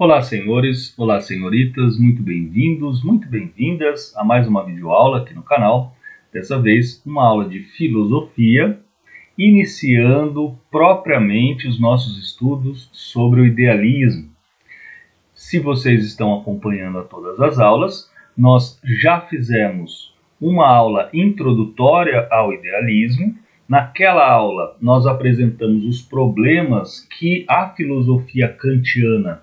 Olá, senhores, olá, senhoritas, muito bem-vindos, muito bem-vindas a mais uma videoaula aqui no canal. Dessa vez, uma aula de filosofia, iniciando propriamente os nossos estudos sobre o idealismo. Se vocês estão acompanhando a todas as aulas, nós já fizemos uma aula introdutória ao idealismo. Naquela aula, nós apresentamos os problemas que a filosofia kantiana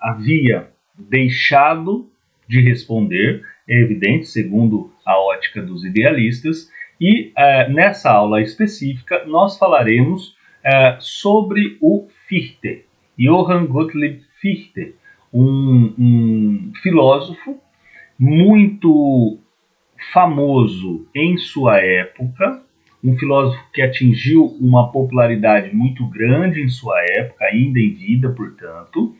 havia deixado de responder, é evidente, segundo a ótica dos idealistas, e nessa aula específica nós falaremos sobre o Fichte, Johann Gottlieb Fichte, um filósofo muito famoso em sua época, um filósofo que atingiu uma popularidade muito grande em sua época, ainda em vida, portanto,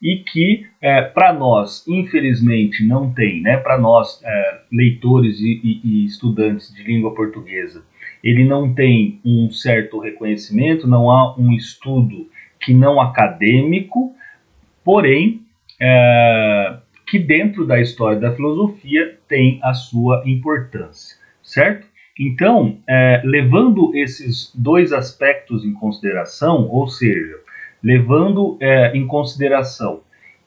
e que para nós, infelizmente, não tem, né, para nós, leitores e estudantes de língua portuguesa, ele não tem um certo reconhecimento, não há um estudo que não acadêmico, porém, que dentro da história da filosofia tem a sua importância, certo? Então, levando esses dois aspectos em consideração, ou seja, levando em consideração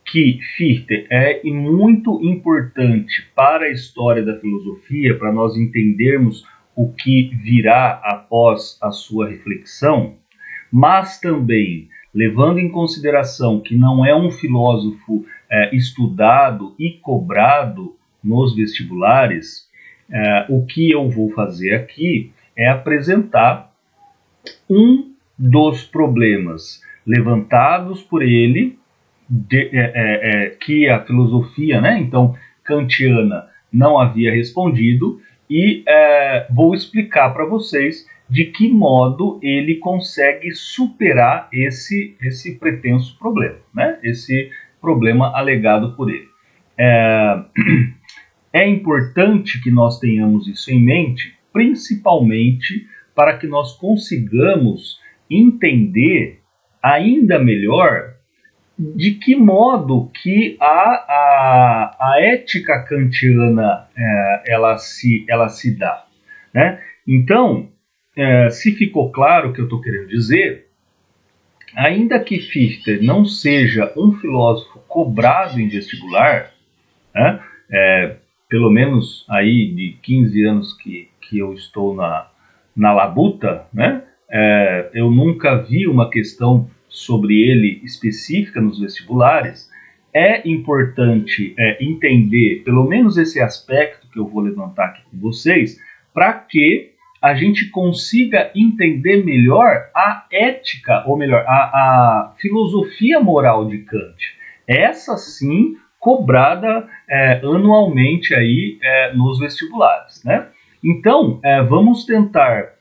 que Fichte é muito importante para a história da filosofia, para nós entendermos o que virá após a sua reflexão, mas também levando em consideração que não é um filósofo estudado e cobrado nos vestibulares, o que eu vou fazer aqui é apresentar um dos problemas levantados por ele, que a filosofia, né, então, kantiana não havia respondido, e vou explicar para vocês de que modo ele consegue superar esse pretenso problema, né, esse problema alegado por ele. É importante que nós tenhamos isso em mente, principalmente para que nós consigamos entender ainda melhor de que modo que a ética kantiana ela se dá, né? Então, se ficou claro o que eu estou querendo dizer, ainda que Fichte não seja um filósofo cobrado em vestibular, né, pelo menos aí de 15 anos que eu estou na labuta, né, eu nunca vi uma questão sobre ele específica nos vestibulares. É importante entender pelo menos esse aspecto que eu vou levantar aqui com vocês, para que a gente consiga entender melhor a ética, ou melhor, a filosofia moral de Kant. Essa sim, cobrada anualmente aí nos vestibulares, né? Então, vamos tentar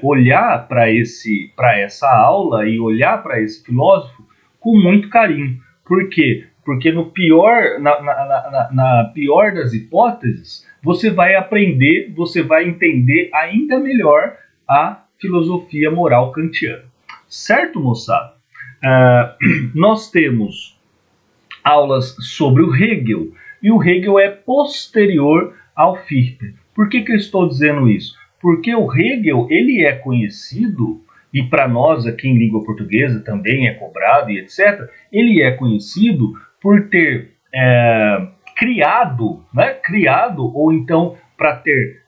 olhar para essa aula e olhar para esse filósofo com muito carinho. Por quê? Porque na pior das hipóteses, você vai aprender, você vai entender ainda melhor a filosofia moral kantiana. Certo, moçada? Nós temos aulas sobre o Hegel, e o Hegel é posterior ao Fichte. Por que eu estou dizendo isso? Porque o Hegel, ele é conhecido, e para nós aqui em língua portuguesa também é cobrado e etc., ele é conhecido por ter criado, ou então para ter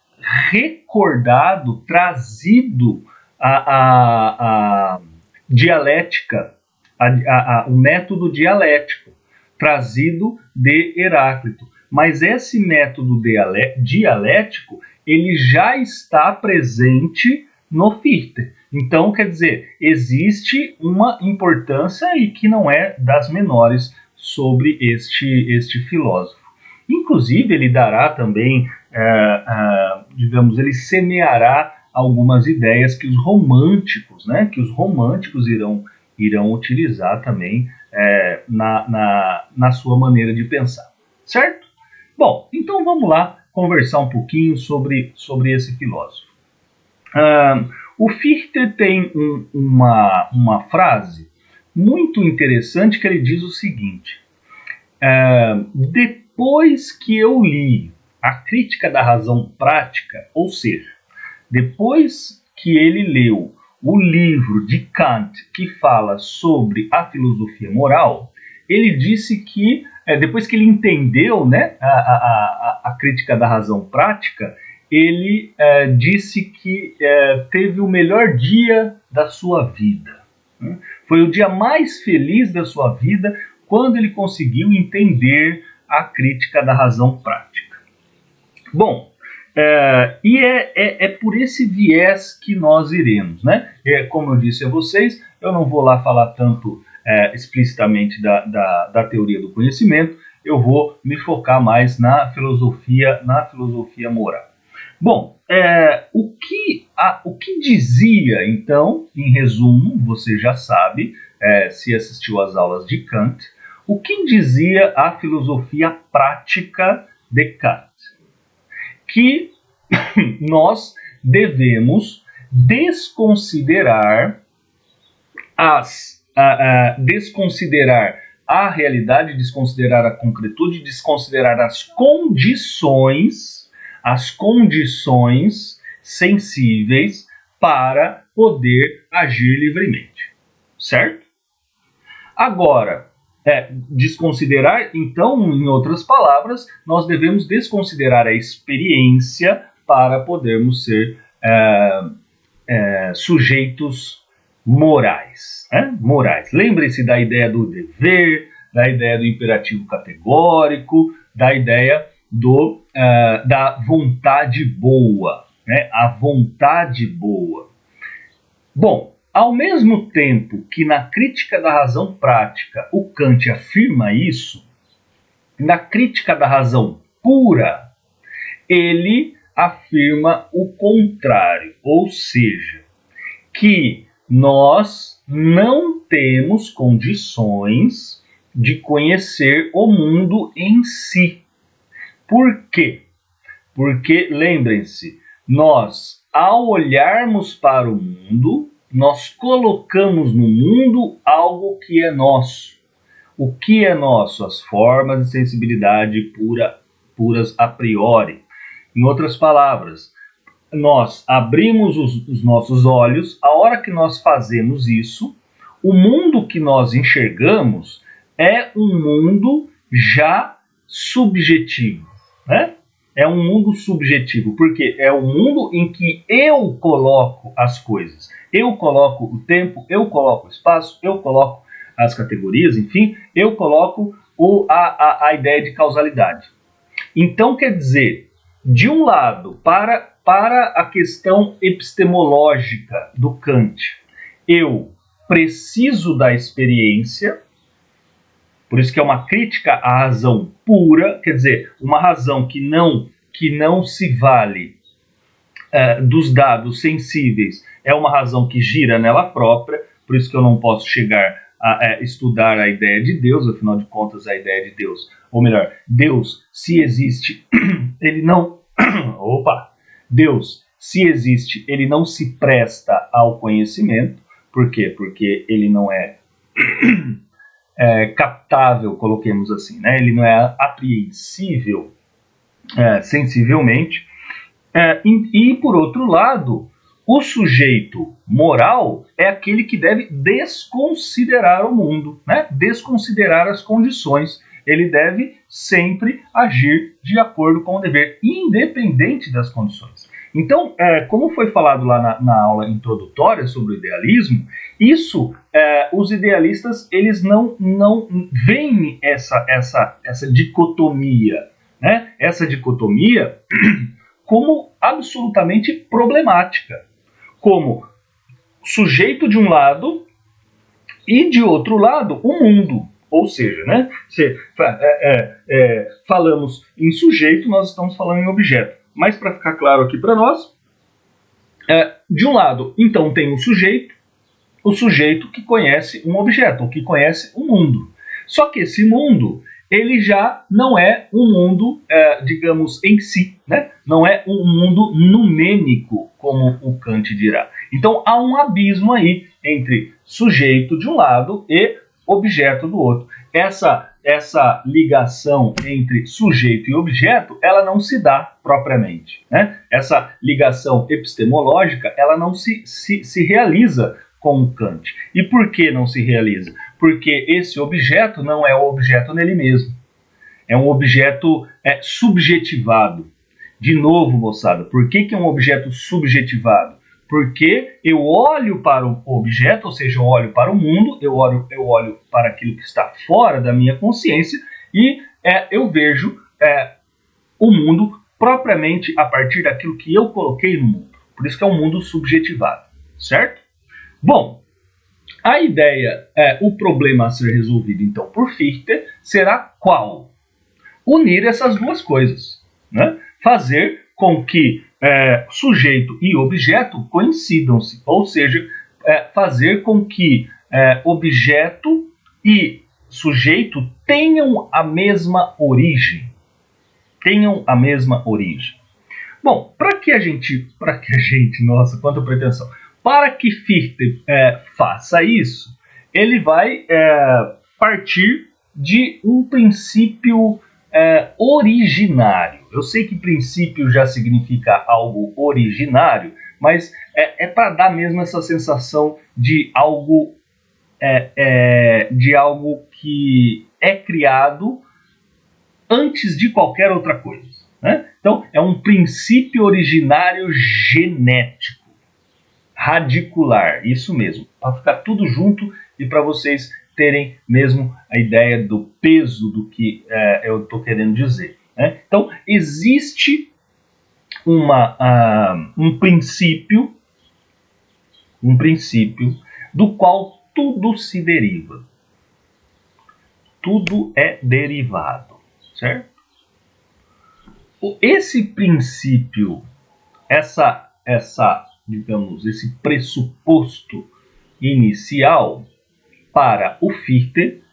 recordado, trazido a dialética, o método dialético, trazido de Heráclito. Mas esse método dialético, ele já está presente no Fichte. Então, quer dizer, existe uma importância aí que não é das menores sobre este filósofo. Inclusive, ele dará também, digamos, ele semeará algumas ideias que os românticos, irão utilizar também na sua maneira de pensar. Certo? Bom, então vamos lá conversar um pouquinho sobre esse filósofo. O Fichte tem uma frase muito interessante que ele diz o seguinte: depois que eu li a Crítica da Razão Prática, ou seja, depois que ele leu o livro de Kant que fala sobre a filosofia moral, ele disse que, depois que ele entendeu, né, a Crítica da Razão Prática, ele disse que teve o melhor dia da sua vida. Né? Foi o dia mais feliz da sua vida quando ele conseguiu entender a Crítica da Razão Prática. Bom, e é por esse viés que nós iremos, né? Como eu disse a vocês, eu não vou lá falar tanto explicitamente da teoria do conhecimento, eu vou me focar mais na filosofia moral. Bom, o que dizia, então, em resumo, você já sabe, se assistiu às aulas de Kant, o que dizia a filosofia prática de Kant? Que nós devemos desconsiderar a realidade, desconsiderar a concretude, desconsiderar as condições sensíveis para poder agir livremente, certo? Agora, desconsiderar, então, em outras palavras, nós devemos desconsiderar a experiência para podermos ser sujeitos morais. Morais. Lembre-se da ideia do dever, da ideia do imperativo categórico, da ideia da vontade boa. Né? A vontade boa. Bom, ao mesmo tempo que na Crítica da Razão Prática o Kant afirma isso, na Crítica da Razão Pura, ele afirma o contrário, ou seja, que nós não temos condições de conhecer o mundo em si. Por quê? Porque, lembrem-se, nós, ao olharmos para o mundo, nós colocamos no mundo algo que é nosso. O que é nosso? As formas de sensibilidade puras a priori. Em outras palavras, nós abrimos os nossos olhos, a hora que nós fazemos isso, o mundo que nós enxergamos é um mundo já subjetivo, né? É um mundo subjetivo, porque é o mundo em que eu coloco as coisas. Eu coloco o tempo, eu coloco o espaço, eu coloco as categorias, enfim, eu coloco a ideia de causalidade. Então, quer dizer, de um lado, para a questão epistemológica do Kant, eu preciso da experiência, por isso que é uma crítica à razão pura, quer dizer, uma razão que não se vale dos dados sensíveis, é uma razão que gira nela própria, por isso que eu não posso chegar a estudar a ideia de Deus, afinal de contas a ideia de Deus, ou melhor, Deus, se existe, ele não... Deus, se existe, ele não se presta ao conhecimento. Por quê? Porque ele não é captável, coloquemos assim, né? Ele não é apreensível sensivelmente. E, por outro lado, o sujeito moral é aquele que deve desconsiderar o mundo, né? Desconsiderar as condições. Ele deve sempre agir de acordo com o dever, independente das condições. Então, como foi falado lá na aula introdutória sobre o idealismo, isso, os idealistas, eles não veem essa dicotomia, né? Essa dicotomia como absolutamente problemática, como sujeito de um lado e de outro lado o mundo. Ou seja, né, falamos em sujeito, nós estamos falando em objeto. Mas para ficar claro aqui para nós, de um lado, então, tem o sujeito que conhece um objeto, ou que conhece um mundo. Só que esse mundo, ele já não é um mundo, digamos, em si, né? Não é um mundo numênico, como o Kant dirá. Então há um abismo aí entre sujeito de um lado e objeto do outro. Essa ligação entre sujeito e objeto, ela não se dá propriamente, né? Essa ligação epistemológica, ela não se realiza com Kant. E por que não se realiza? Porque esse objeto não é o objeto nele mesmo. É um objeto subjetivado. De novo, moçada, por que é um objeto subjetivado? Porque eu olho para o objeto, ou seja, eu olho para o mundo, eu olho para aquilo que está fora da minha consciência e eu vejo o mundo propriamente a partir daquilo que eu coloquei no mundo. Por isso que é um mundo subjetivado, certo? Bom, a ideia, o problema a ser resolvido então por Fichte será qual? Unir essas duas coisas, né? Fazer com que sujeito e objeto coincidam-se, ou seja, fazer com que objeto e sujeito tenham a mesma origem. Bom, para que a gente, nossa, quanta pretensão, para que Fichte faça isso, ele vai partir de um princípio originário. Eu sei que princípio já significa algo originário, mas é para dar mesmo essa sensação de algo que é criado antes de qualquer outra coisa, né? Então, é um princípio originário genético, radicular, isso mesmo, para ficar tudo junto e para vocês terem mesmo a ideia do peso do que eu estou querendo dizer, né? Então, existe um princípio do qual tudo se deriva. Tudo é derivado, certo? Esse princípio, digamos, esse pressuposto inicial para o Fichte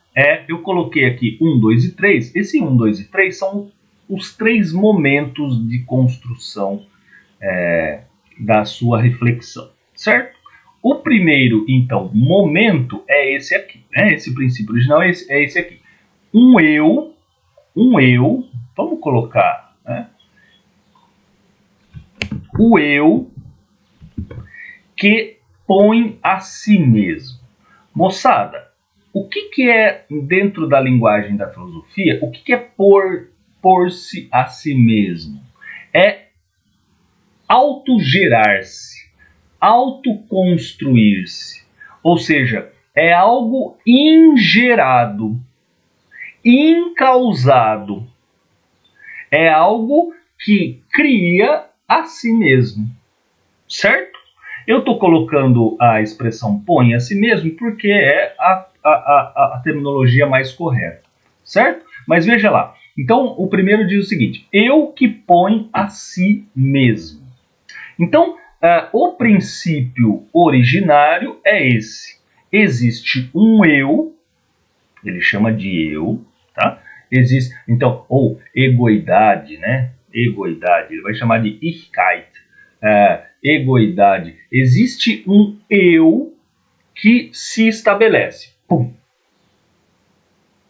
eu coloquei aqui 1, 2 e 3. Esse 1, 2 e 3 são os 3 momentos de construção da sua reflexão, certo? O primeiro, então, momento é esse aqui, né? Esse princípio original é esse aqui. Um eu, vamos colocar, né? O eu que põe a si mesmo. Moçada, o que é, dentro da linguagem da filosofia, o que é pôr-se a si mesmo? É autogerar-se, autoconstruir-se. Ou seja, é algo ingerado, incausado. É algo que cria a si mesmo, certo? Eu estou colocando a expressão põe a si mesmo porque é a terminologia mais correta, certo? Mas veja lá. Então, o primeiro diz o seguinte: eu que põe a si mesmo. Então, o princípio originário é esse. Existe um eu, ele chama de eu, tá? Existe, então, ou egoidade, né? Egoidade, ele vai chamar de Ichkeit. Egoidade. Existe um eu que se estabelece. Pum.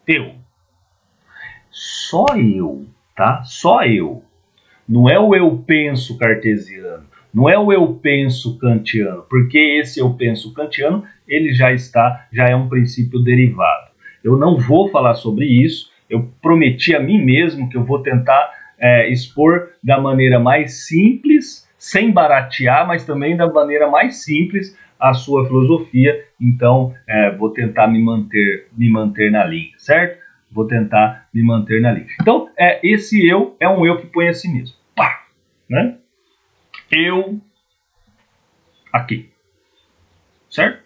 Eu. Só eu, tá? Só eu. Não é o eu penso cartesiano, não é o eu penso kantiano, porque esse eu penso kantiano, ele já é um princípio derivado. Eu não vou falar sobre isso, eu prometi a mim mesmo que eu vou tentar expor da maneira mais simples, sem baratear, mas também da maneira mais simples a sua filosofia. Então, vou tentar me manter na linha, certo? Vou tentar me manter na linha. Então, esse eu é um eu que põe a si mesmo. Pá! Né? Eu aqui. Certo?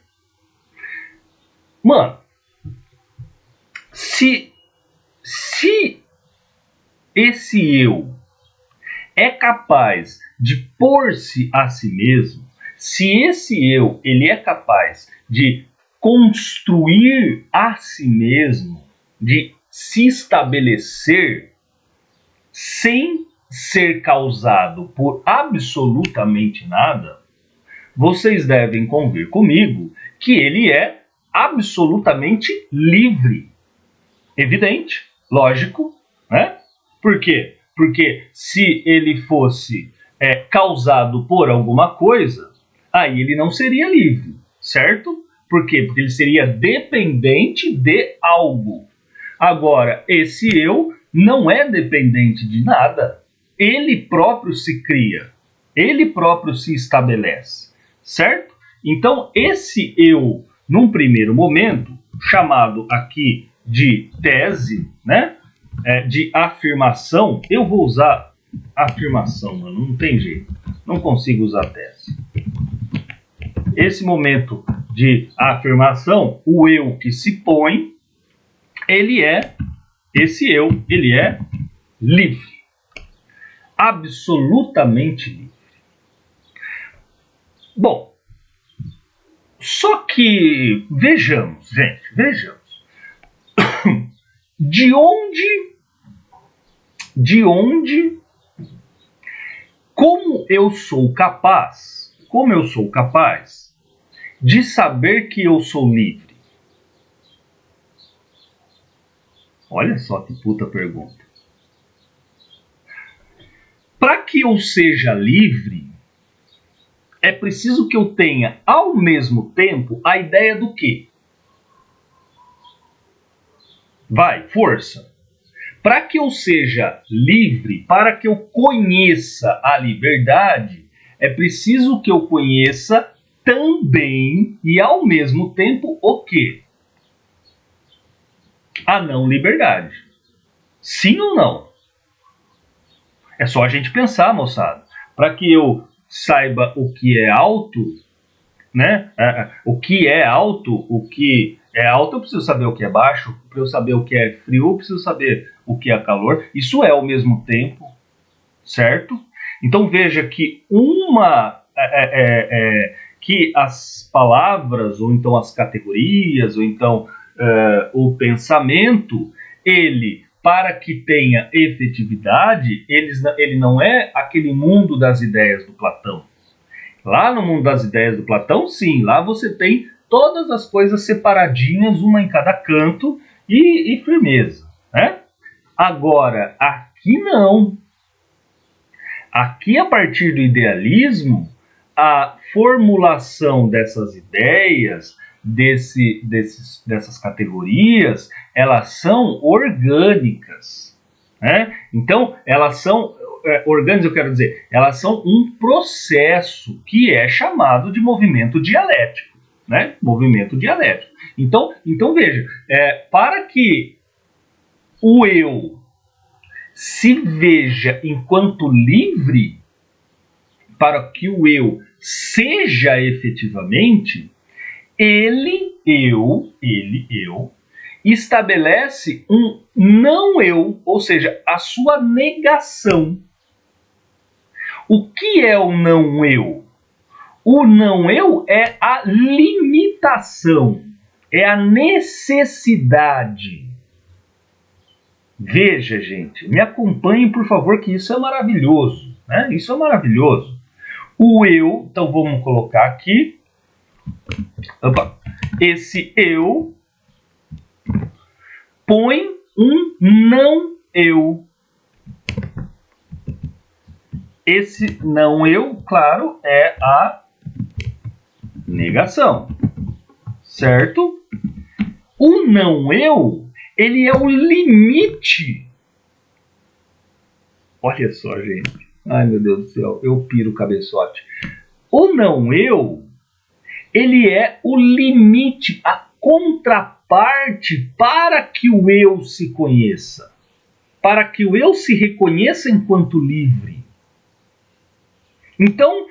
Mano, se esse eu é capaz de pôr-se a si mesmo, se esse eu ele é capaz de construir a si mesmo, de se estabelecer sem ser causado por absolutamente nada, vocês devem convir comigo que ele é absolutamente livre. Evidente, lógico, né? Por quê? Porque se ele fosse causado por alguma coisa, aí ele não seria livre, certo? Por quê? Porque ele seria dependente de algo. Agora, esse eu não é dependente de nada. Ele próprio se cria, ele próprio se estabelece, certo? Então, esse eu, num primeiro momento, chamado aqui de tese, né? De afirmação, eu vou usar afirmação, mano, não tem jeito, não consigo usar tese. Esse momento de afirmação, o eu que se põe, esse eu, ele é livre, absolutamente livre. Bom, só que vejamos, gente, vejamos. De onde, como eu sou capaz de saber que eu sou livre? Olha só que puta pergunta. Para que eu seja livre, é preciso que eu tenha, ao mesmo tempo, a ideia do quê? Vai, força. Para que eu seja livre, para que eu conheça a liberdade, é preciso que eu conheça também e ao mesmo tempo o quê? A não liberdade. Sim ou não? É só a gente pensar, moçada. Para que eu saiba o que é alto, né? O que é alto, eu preciso saber o que é baixo. Para eu saber o que é frio, eu preciso saber o que é calor. Isso é ao mesmo tempo, certo? Então veja que que as palavras, ou então as categorias, ou então o pensamento, para que tenha efetividade, ele não é aquele mundo das ideias do Platão. Lá no mundo das ideias do Platão, sim, lá você tem todas as coisas separadinhas, uma em cada canto, e firmeza, né? Agora, aqui não. Aqui, a partir do idealismo, a formulação dessas ideias, dessas categorias, elas são orgânicas, né? Então, elas são orgânicas, eu quero dizer, elas são um processo que é chamado de movimento dialético, né? Movimento dialético. Então veja, para que o eu se veja enquanto livre, para que o eu seja efetivamente, ele, eu, estabelece um não eu, ou seja, a sua negação. O que é o não eu? O não eu é a limitação, é a necessidade. Veja, gente, me acompanhem, por favor, que isso é maravilhoso, né? Isso é maravilhoso. O eu, então vamos colocar aqui, esse eu põe um não eu. Esse não eu, claro, é a negação, certo? O não eu, ele é o limite. Olha só, gente. Ai, meu Deus do céu, eu piro o cabeçote. O não eu, ele é o limite, a contraparte para que o eu se conheça, para que o eu se reconheça enquanto livre. Então,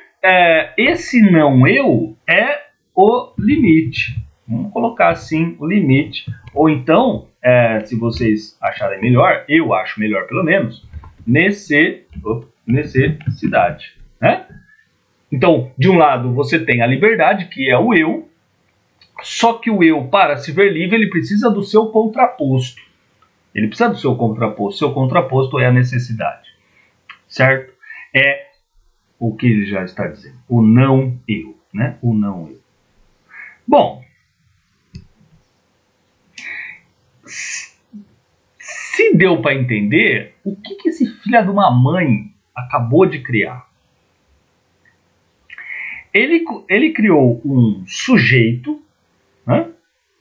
esse não eu é o limite. Vamos colocar assim, o limite. Ou então, se vocês acharem melhor, eu acho melhor pelo menos, necessidade, né? Então, de um lado você tem a liberdade, que é o eu, só que o eu, para se ver livre, ele precisa do seu contraposto. Ele precisa do seu contraposto. Seu contraposto é a necessidade, certo? É o que ele já está dizendo, o não eu. né? O não eu. Bom, se deu para entender, o que esse filho de uma mãe acabou de criar? Ele criou um sujeito, né?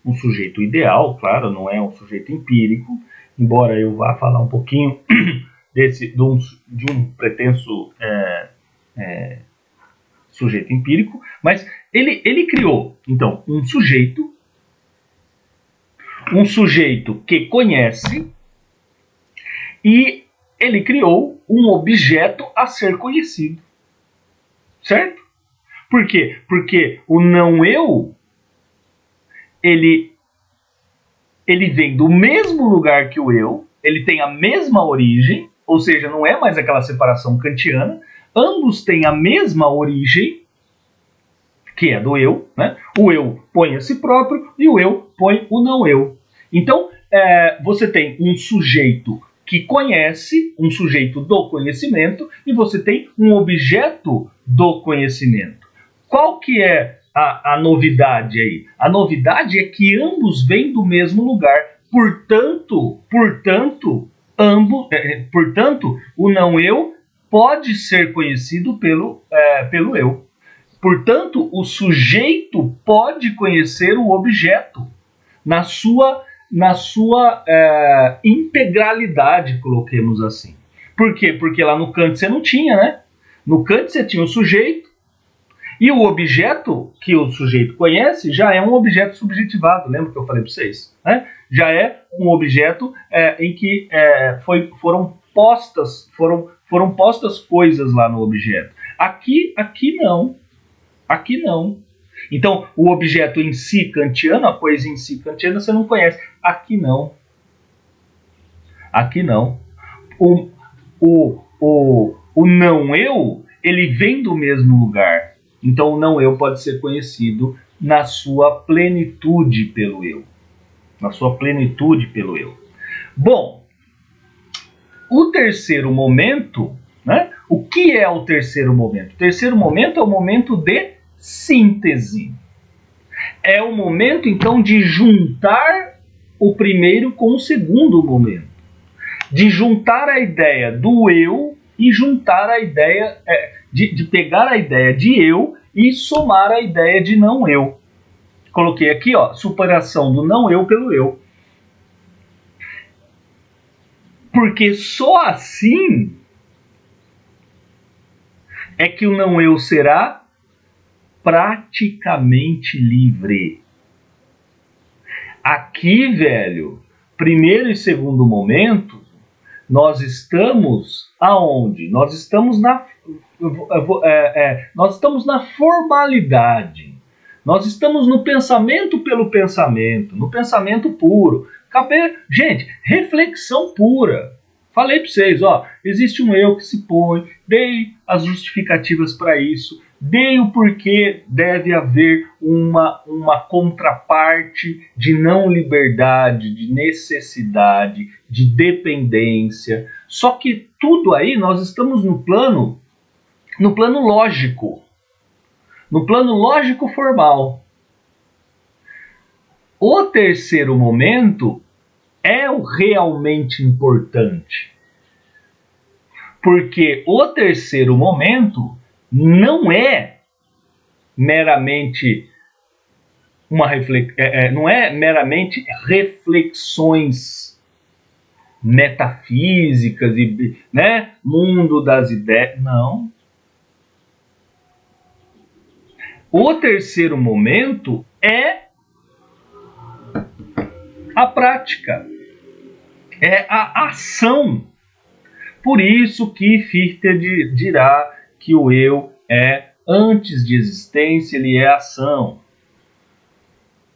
Um sujeito ideal, claro, não é um sujeito empírico, embora eu vá falar um pouquinho de um pretenso sujeito empírico, mas ele criou, então, um sujeito que conhece, e ele criou um objeto a ser conhecido, certo? Por quê? Porque o não eu, ele vem do mesmo lugar que o eu, ele tem a mesma origem, ou seja, não é mais aquela separação kantiana, ambos têm a mesma origem, que é do eu, né? O eu põe a si próprio e o eu põe o não eu. Então, você tem um sujeito que conhece, um sujeito do conhecimento, e você tem um objeto do conhecimento. Qual que é a novidade aí? A novidade é que ambos vêm do mesmo lugar. Portanto, o não eu pode ser conhecido pelo eu. Portanto, o sujeito pode conhecer o objeto na sua integralidade, coloquemos assim. Por quê? Porque lá no Kant você não tinha, né? No Kant você tinha o sujeito, e o objeto que o sujeito conhece já é um objeto subjetivado, lembra que eu falei para vocês? Né? Já é um objeto em que foram postas coisas lá no objeto. Aqui não. Aqui não. Então, o objeto em si kantiano, a coisa em si kantiana, você não conhece. Aqui não. Aqui não. O não eu, ele vem do mesmo lugar. Então, o não eu pode ser conhecido na sua plenitude pelo eu. Na sua plenitude pelo eu. Bom, o terceiro momento, né? O que é o terceiro momento? O terceiro momento é o momento de síntese. É o momento, então, de juntar o primeiro com o segundo momento. De juntar a ideia do eu e juntar a ideia, de pegar a ideia de eu e somar a ideia de não eu. Coloquei aqui, ó, superação do não eu pelo eu. Porque só assim é que o não eu será praticamente livre. Aqui, velho, primeiro e segundo momento, nós estamos aonde? Nós estamos na formalidade. Nós estamos no pensamento pelo pensamento, no pensamento puro. Gente, reflexão pura. Falei para vocês, ó, existe um eu que se põe, dei as justificativas para isso, dei o porquê deve haver uma contraparte de não liberdade, de necessidade, de dependência. Só que tudo aí nós estamos no plano lógico. No plano lógico formal. O terceiro momento é o realmente importante. Porque o terceiro momento não é meramente não é meramente reflexões metafísicas e, né, mundo das ideias. Não. O terceiro momento é a prática, é a ação. Por isso que Fichte dirá que o eu é, antes de existência, ele é ação.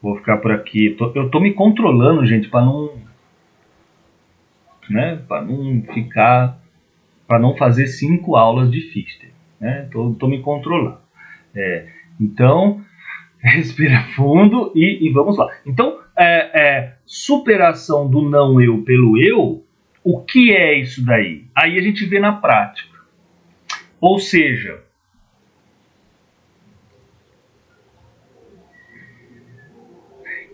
Vou ficar por aqui. Eu tô me controlando, gente, para não, né, para não fazer 5 aulas de Fichte, né? Tô me controlando. Então, respira fundo e vamos lá. Então, superação do não eu pelo eu, o que é isso daí? Aí a gente vê na prática. Ou seja,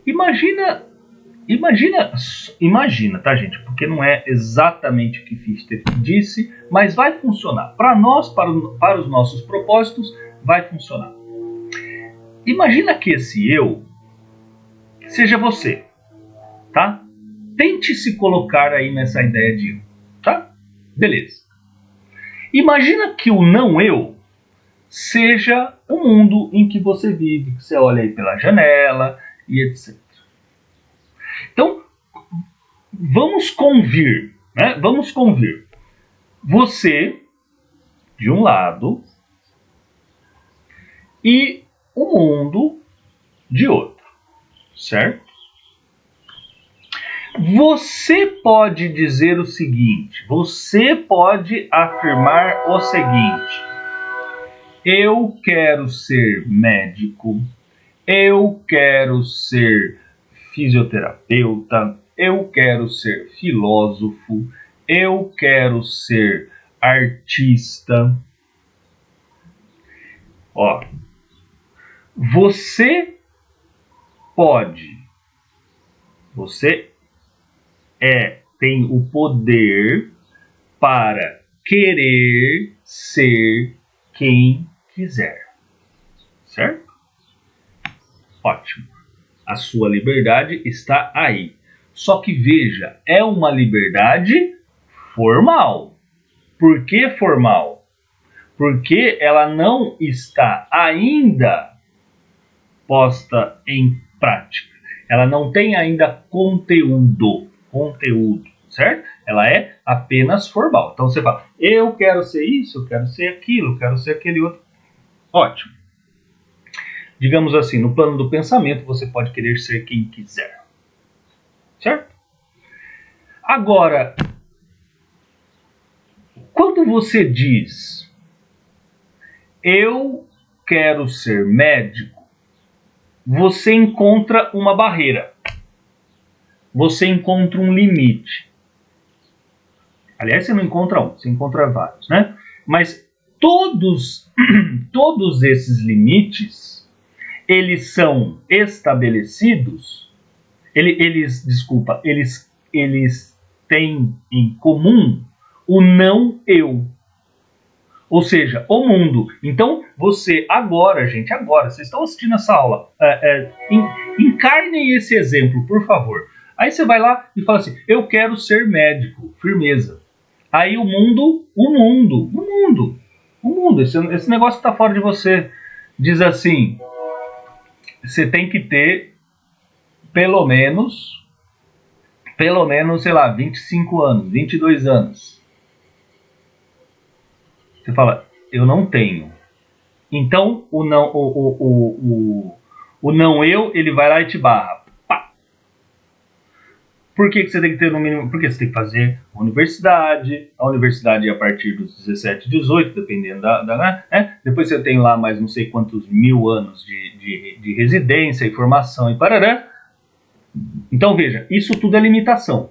Imagina, tá, gente? Porque não é exatamente o que Fichte disse, mas vai funcionar. Para nós, para os nossos propósitos, vai funcionar. Imagina que esse eu seja você, tá? Tente se colocar aí nessa ideia de eu, tá? Beleza. Imagina que o não eu seja o mundo em que você vive, que você olha aí pela janela e etc. Então, vamos convir, né? Vamos convir. Você, de um lado, e o mundo, de outro, certo? Você pode dizer o seguinte, você pode afirmar o seguinte: eu quero ser médico, eu quero ser fisioterapeuta, eu quero ser filósofo, eu quero ser artista. Ó, você tem o poder para querer ser quem quiser, certo? Ótimo. A sua liberdade está aí. Só que veja, é uma liberdade formal. Por que formal? Porque ela não está ainda posta em prática. Ela não tem ainda conteúdo, certo? Ela é apenas formal. Então você fala, eu quero ser isso, eu quero ser aquilo, eu quero ser aquele outro. Ótimo. Digamos assim, no plano do pensamento, você pode querer ser quem quiser. Certo? Agora, quando você diz, eu quero ser médico, você encontra uma barreira. Você encontra um limite. Aliás, você não encontra um, você encontra vários, né? Mas todos esses limites, eles são estabelecidos, eles têm em comum o não eu. Ou seja, o mundo. Então, você agora, gente, vocês estão assistindo essa aula, encarnem esse exemplo, por favor. Aí você vai lá e fala assim, eu quero ser médico, firmeza. Aí o mundo, esse negócio que está fora de você, diz assim, você tem que ter pelo menos, sei lá, 25 anos, 22 anos. Você fala, eu não tenho. Então, o não eu, ele vai lá e te barra. Pá. Por que você tem que ter no mínimo? Porque você tem que fazer a universidade é a partir dos 17, 18, dependendo né? Depois você tem lá mais não sei quantos mil anos de residência e formação e parará. Então, veja, isso tudo é limitação,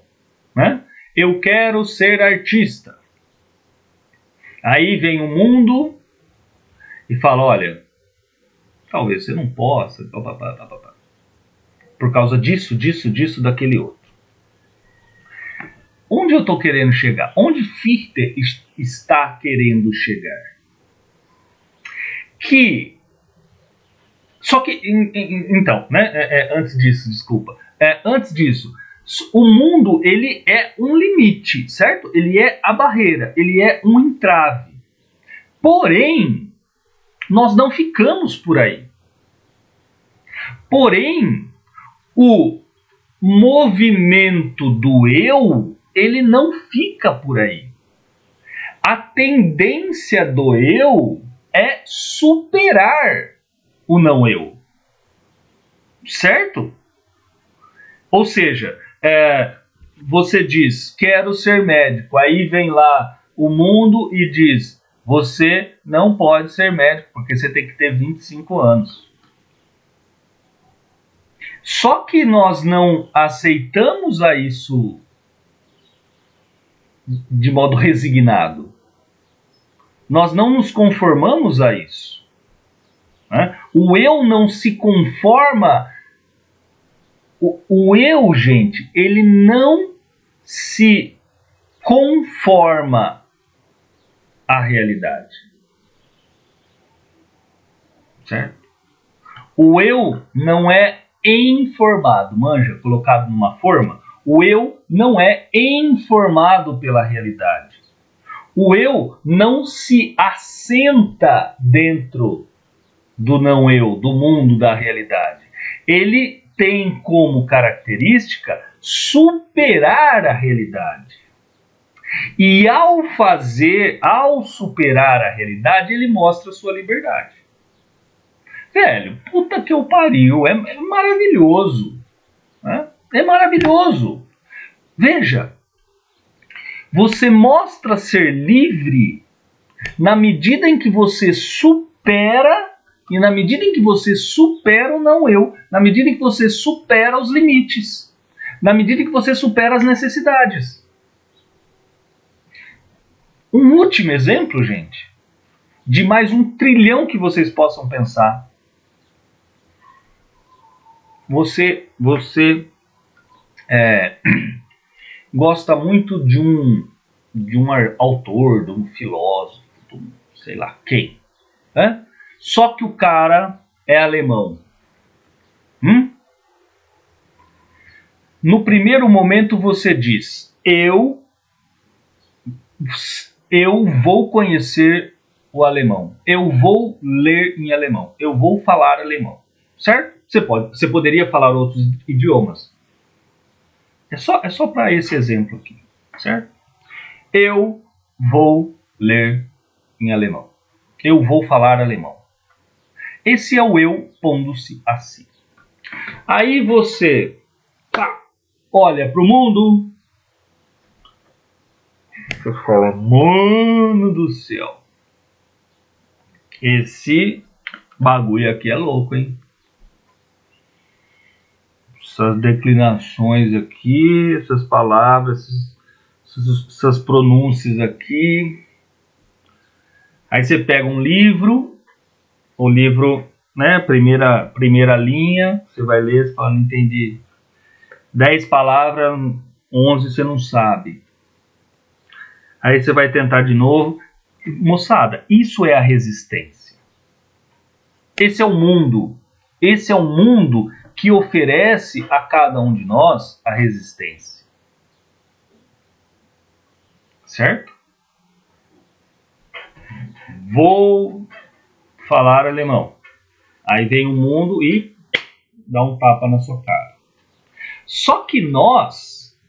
né? Eu quero ser artista. Aí vem o mundo e fala, olha, talvez você não possa, por causa disso, daquele outro. Onde eu estou querendo chegar? Onde Fichte está querendo chegar? Só que, então, né, antes disso, o mundo, ele é um limite, certo? Ele é a barreira, ele é um entrave. Porém, nós não ficamos por aí. Porém, o movimento do eu, ele não fica por aí. A tendência do eu é superar o não eu. Certo? Ou seja, você diz, quero ser médico. Aí vem lá o mundo e diz, você não pode ser médico, porque você tem que ter 25 anos. Só que nós não aceitamos a isso de modo resignado. Nós não nos conformamos a isso. Né? O eu não se conforma O eu, gente, ele não se conforma à realidade. Certo? O eu não é informado, manja, colocado numa forma. O eu não é informado pela realidade. O eu não se assenta dentro do não eu, do mundo da realidade. Ele tem como característica superar a realidade. E ao superar a realidade, ele mostra a sua liberdade. Velho, puta que eu pariu, é maravilhoso. Né? É maravilhoso. Veja, você mostra ser livre na medida em que você supera, e na medida em que você supera o não eu, na medida em que você supera os limites, na medida em que você supera as necessidades. Um último exemplo, gente, de mais 1 trilhão que vocês possam pensar. Você gosta muito de um autor, de um filósofo, de um, sei lá quem, né? Só que o cara é alemão. No primeiro momento você diz, eu vou conhecer o alemão, eu vou ler em alemão, eu vou falar alemão, certo? Você poderia falar outros idiomas. É só para esse exemplo aqui, certo? Eu vou ler em alemão. Eu vou falar alemão. Esse é o eu pondo-se assim. Aí você olha para o mundo. Você fala, mano do céu. Esse bagulho aqui é louco, hein? Essas declinações aqui, essas palavras, essas pronúncias aqui. Aí você pega um livro, o livro, né, primeira linha, você vai ler, você fala, não entendi. 10 palavras, 11 você não sabe. Aí você vai tentar de novo. Moçada, isso é a resistência. Esse é o mundo. Esse é o mundo que oferece a cada um de nós a resistência. Certo? Vou falar alemão. Aí vem o mundo e dá um tapa na sua cara. Só que nós,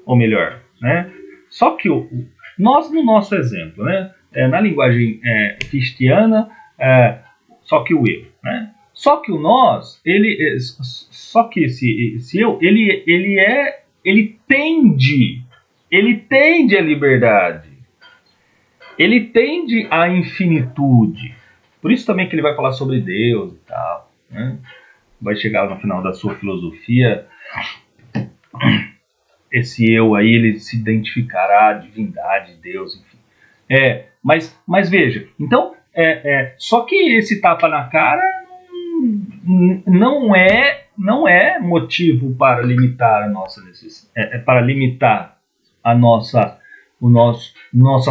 ou melhor, né? Só que nós, no nosso exemplo, né? Na linguagem fichtiana, só que o eu, né? Só que o nós, só que esse eu, ele tende à liberdade, ele tende à infinitude. Por isso também que ele vai falar sobre Deus e tal, né? Vai chegar no final da sua filosofia, esse eu aí, ele se identificará à divindade, Deus, enfim. Mas veja, então, só que esse tapa na cara não é motivo para limitar a nossa necessidade, para limitar a nossa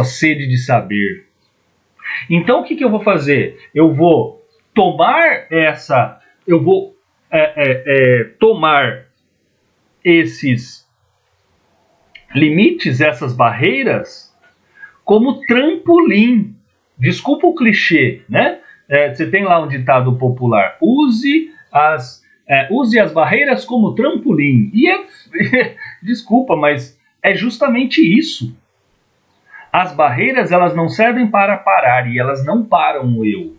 sede de saber. Então o que eu vou fazer? Eu vou tomar tomar esses limites, essas barreiras, como trampolim. Desculpa o clichê, né? Você tem lá um ditado popular: use as barreiras como trampolim. E desculpa, mas é justamente isso. As barreiras, elas não servem para parar, e elas não param o eu.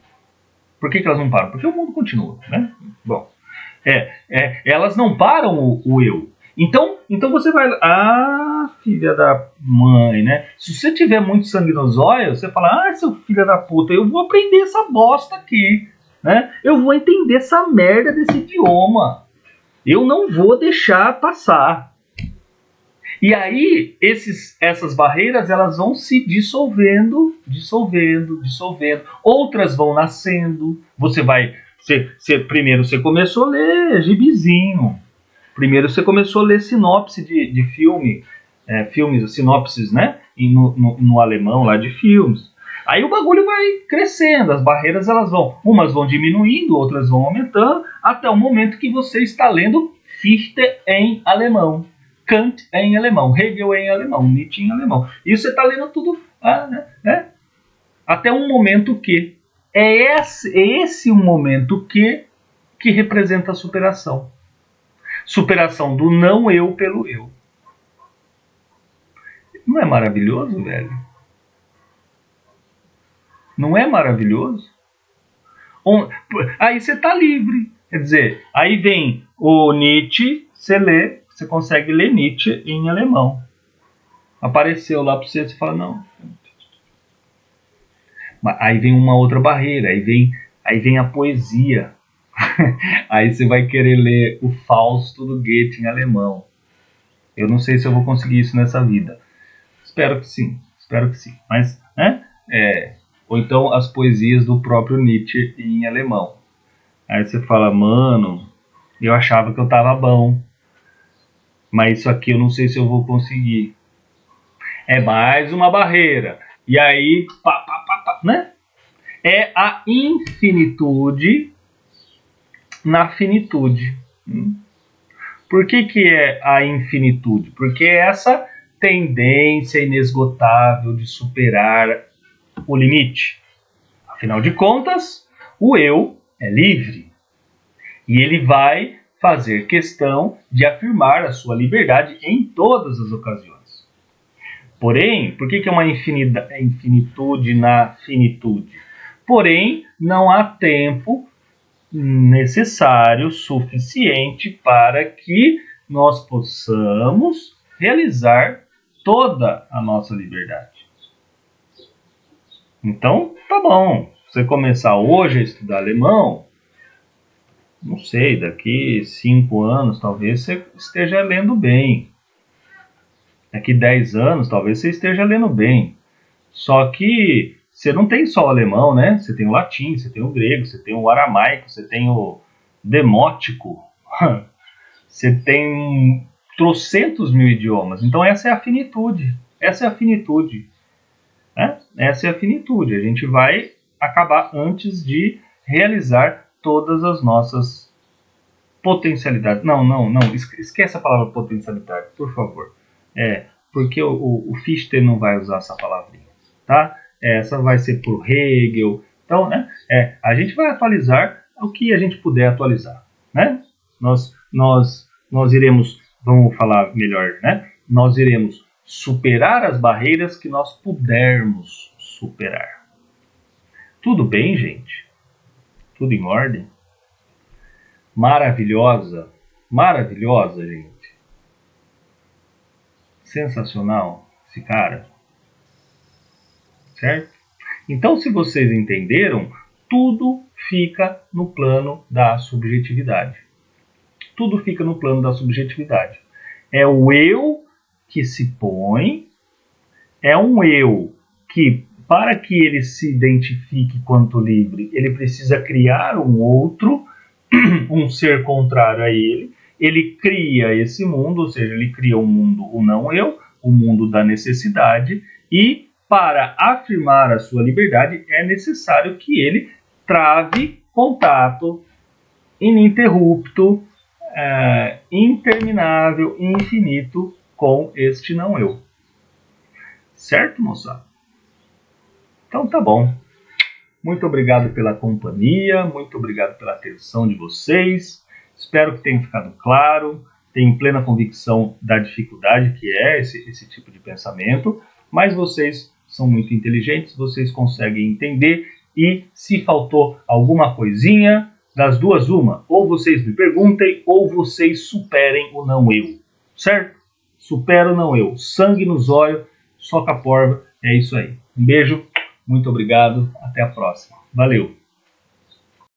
Por que elas não param? Porque o mundo continua, né? Bom, elas não param o eu. Então você vai... filha da mãe, né? Se você tiver muito sangue nos olhos, você fala, seu filho da puta, eu vou aprender essa bosta aqui, né? Eu vou entender essa merda desse idioma. Eu não vou deixar passar. E aí, essas barreiras, elas vão se dissolvendo. Outras vão nascendo. Primeiro você começou a ler gibizinho. Primeiro você começou a ler sinopse de filme, filmes, sinopses, né? No alemão lá de filmes. Aí o bagulho vai crescendo, as barreiras umas vão diminuindo, outras vão aumentando, até o momento que você está lendo Fichte em alemão, Kant em alemão, Hegel em alemão, Nietzsche em alemão. E você está lendo tudo, né? Até um momento que é esse um momento que representa a superação. Superação do não eu pelo eu. Não é maravilhoso, velho? Não é maravilhoso? Aí você tá livre. Quer dizer, aí vem o Nietzsche, você consegue ler Nietzsche em alemão. Apareceu lá para você fala, não. Aí vem uma outra barreira, aí vem a poesia. Aí você vai querer ler o Fausto do Goethe em alemão. Eu não sei se eu vou conseguir isso nessa vida. Espero que sim. Mas, né? Ou então as poesias do próprio Nietzsche em alemão. Aí você fala, mano, eu achava que eu tava bom, mas isso aqui eu não sei se eu vou conseguir. É mais uma barreira. E aí, né? É a infinitude na finitude. Por que é a infinitude? Porque é essa tendência inesgotável de superar o limite. Afinal de contas, o eu é livre. E ele vai fazer questão de afirmar a sua liberdade em todas as ocasiões. Porém, por que é uma infinitude na finitude? Porém, não há tempo necessário, suficiente para que nós possamos realizar toda a nossa liberdade. Então, tá bom. Se você começar hoje a estudar alemão, não sei, daqui 5 anos talvez você esteja lendo bem. Daqui 10 anos talvez você esteja lendo bem. Só que você não tem só o alemão, né? Você tem o latim, você tem o grego, você tem o aramaico, você tem o demótico. Você tem trocentos mil idiomas. Então essa é a finitude. Essa é a finitude. Né? Essa é a finitude. A gente vai acabar antes de realizar todas as nossas potencialidades. Não. Esquece a palavra potencialidade, por favor. Porque o Fichte não vai usar essa palavrinha. Tá? Essa vai ser por Hegel. Então, né? A gente vai atualizar o que a gente puder atualizar. Né? Nós iremos, vamos falar melhor, né? Nós iremos superar as barreiras que nós pudermos superar. Tudo bem, gente? Tudo em ordem? Maravilhosa, gente. Sensacional esse cara. Certo? Então, se vocês entenderam, tudo fica no plano da subjetividade. Tudo fica no plano da subjetividade. É o eu que se põe, é um eu que, para que ele se identifique quanto livre, ele precisa criar um outro, um ser contrário a ele cria esse mundo, ou seja, ele cria um mundo, o não eu, o mundo da necessidade, e para afirmar a sua liberdade é necessário que ele trave contato ininterrupto, interminável, infinito com este não eu. Certo, moçada? Então tá bom. Muito obrigado pela companhia, muito obrigado pela atenção de vocês. Espero que tenha ficado claro. Tenho plena convicção da dificuldade que é esse tipo de pensamento, mas vocês são muito inteligentes, vocês conseguem entender, e se faltou alguma coisinha, das duas uma, ou vocês me perguntem, ou vocês superem o não eu, certo? Supera o não eu, sangue nos olhos, soca a porva, é isso aí. Um beijo, muito obrigado, até a próxima. Valeu!